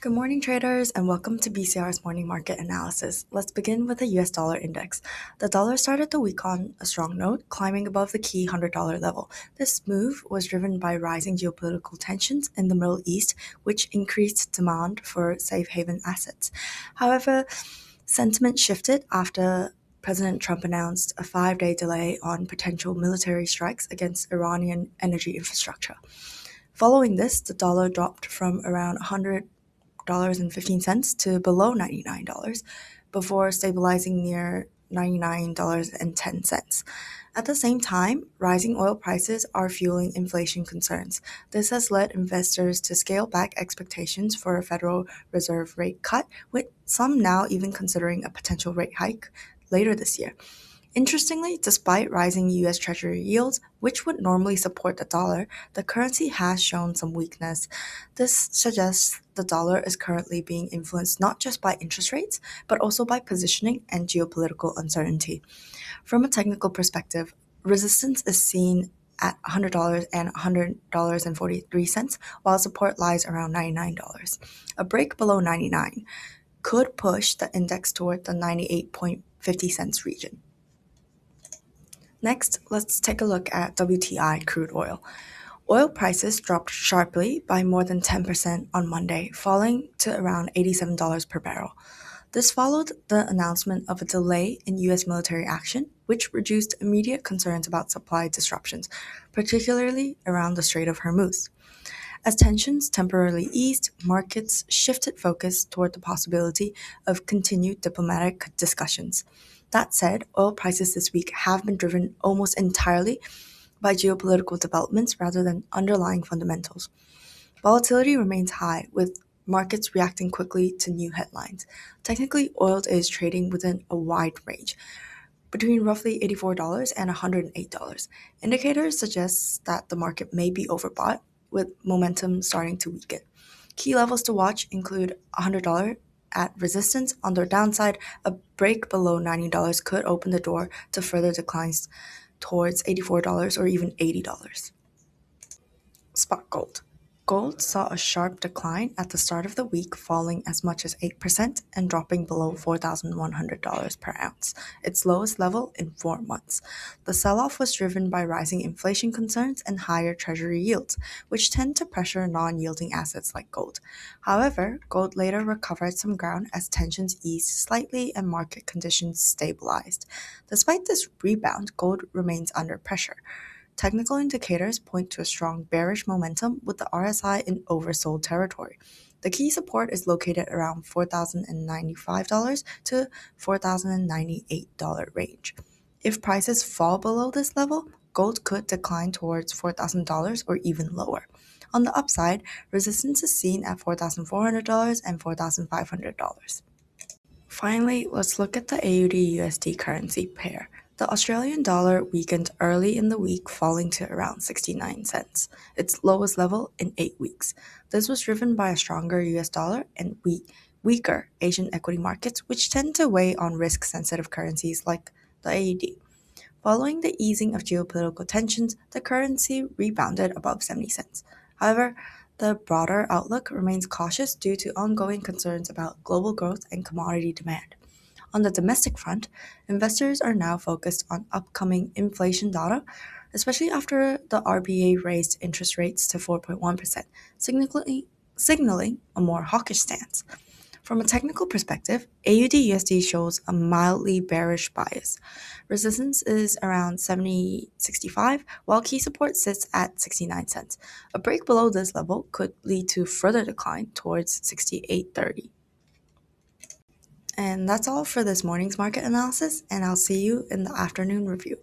Good morning, traders, and welcome to BCR's morning market analysis. Let's begin with the US dollar index. The dollar started the week on a strong note, climbing above the key $100 level. This move was driven by rising geopolitical tensions in the Middle East, which increased demand for safe haven assets. However, sentiment shifted after President Trump announced a 5-day delay on potential military strikes against Iranian energy infrastructure. Following this, the dollar dropped from around $100.15 to below $99 before stabilizing near $99.10. At the same time, rising oil prices are fueling inflation concerns. This has led investors to scale back expectations for a Federal Reserve rate cut, with some now even considering a potential rate hike later this year. Interestingly, despite rising U.S. Treasury yields, which would normally support the dollar, the currency has shown some weakness. This suggests the dollar is currently being influenced not just by interest rates, but also by positioning and geopolitical uncertainty. From a technical perspective, resistance is seen at $100 and $100.43, while support lies around $99. A break below 99 could push the index toward the 98.50 cents region. Next, let's take a look at WTI crude oil. Oil prices dropped sharply by more than 10% on Monday, falling to around $87 per barrel. This followed the announcement of a delay in U.S. military action, which reduced immediate concerns about supply disruptions, particularly around the Strait of Hormuz. As tensions temporarily eased, markets shifted focus toward the possibility of continued diplomatic discussions. That said, oil prices this week have been driven almost entirely by geopolitical developments rather than underlying fundamentals. Volatility remains high, with markets reacting quickly to new headlines. Technically, oil is trading within a wide range, between roughly $84 and $108. Indicators suggest that the market may be overbought, with momentum starting to weaken. Key levels to watch include $100 at resistance. On the downside, a break below $90 could open the door to further declines towards $84 or even $80. Spot gold. Gold saw a sharp decline at the start of the week, falling as much as 8% and dropping below $4,100 per ounce, its lowest level in 4 months. The sell-off was driven by rising inflation concerns and higher treasury yields, which tend to pressure non-yielding assets like gold. However, gold later recovered some ground as tensions eased slightly and market conditions stabilized. Despite this rebound, gold remains under pressure. Technical indicators point to a strong bearish momentum with the RSI in oversold territory. The key support is located around $4,095 to $4,098 range. If prices fall below this level, gold could decline towards $4,000 or even lower. On the upside, resistance is seen at $4,400 and $4,500. Finally, let's look at the AUD USD currency pair. The Australian dollar weakened early in the week, falling to around 69 cents, its lowest level in 8 weeks. This was driven by a stronger US dollar and weaker Asian equity markets, which tend to weigh on risk-sensitive currencies like the AUD. Following the easing of geopolitical tensions, the currency rebounded above 70 cents. However, the broader outlook remains cautious due to ongoing concerns about global growth and commodity demand. On the domestic front, investors are now focused on upcoming inflation data, especially after the RBA raised interest rates to 4.1%, signaling a more hawkish stance. From a technical perspective, AUD/USD shows a mildly bearish bias. Resistance is around 70.65, while key support sits at 69 cents. A break below this level could lead to further decline towards 68.30. And that's all for this morning's market analysis, and I'll see you in the afternoon review.